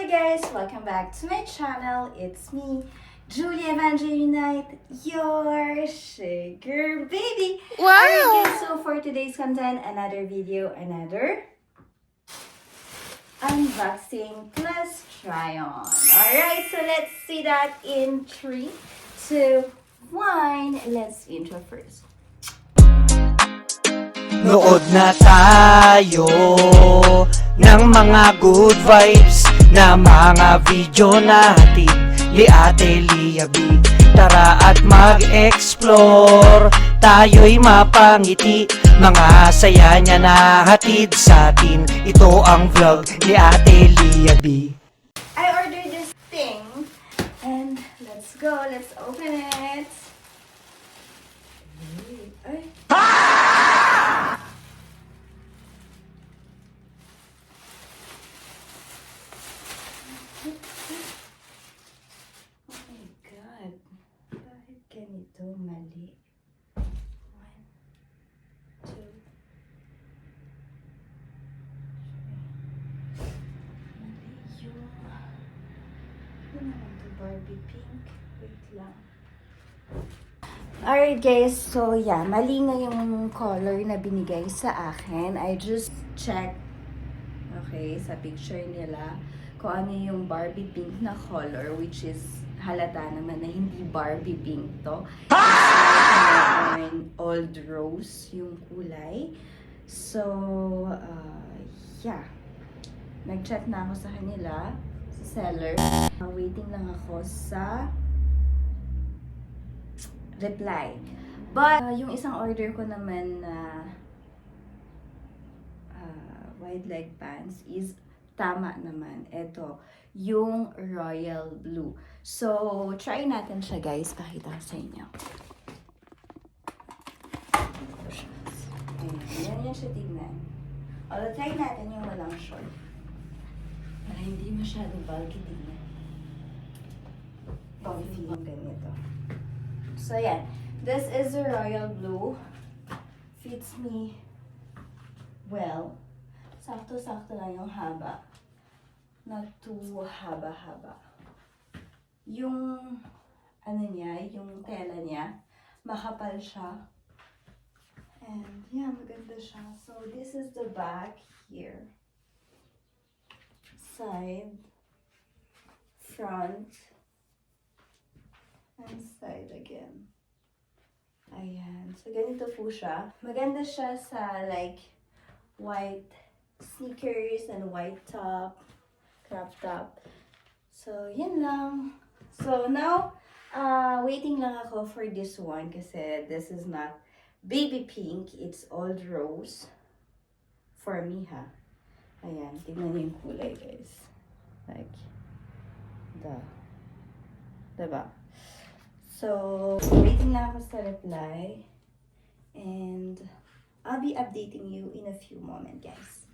Hi guys! Welcome back to my channel. It's me, Julia Evangelinite, your sugar baby. Wow! Alright guys, so for today's content, another video, another unboxing plus try on. Alright, so let's see that in 3, 2, 1. Let's intro first. Nood na tayo ng mga good vibes na mga video natin ni Ate Lia B. Tara at mag-explore, tayo'y mapangiti, mga saya niya na hatid sa atin. Ito ang vlog ni Ate Lia B. I ordered this thing and let's go, let's open it. Ay. Oh my God. Bakit ganito mali? 1, 2, 3. Mali yung... Ano naman to, Barbie pink? Wait lang. Alright guys, so yeah, mali nga yung color na binigay sa akin. I just checked, okay, sa picture nila kung ano yung Barbie pink na color, which is halata naman na hindi Barbie pink to. It's like old rose yung kulay. So, yeah. Nag-chat na ako sa kanila, sa seller. Waiting lang ako sa reply. But, yung isang order ko naman na wide leg pants is tama naman. Ito, yung royal blue. So, try natin siya guys. Pakita ko sa inyo. Ayan, yan siya tignan. Although, try natin yung walang short. Para hindi masyadong bulky tignan. Bulky yung ganito. So, yan. This is the royal blue. Fits me well. Sakto-sakto lang yung haba. Not too haba-haba. Yung, ano niya, yung tela niya, makapal siya. And, yeah, maganda siya. So, this is the back here. Side. Front. And side again. Ayan. So, ganito po siya. Maganda siya sa, like, white sneakers and white top, crop top. So, yan lang. So, now, waiting lang ako for this one kasi this is not baby pink. It's old rose. For me, ha? Ayan. Tingnan niyo yung kulay, guys. Like, diba? So, waiting lang ako sa reply. And I'll be updating you in a few moments, guys.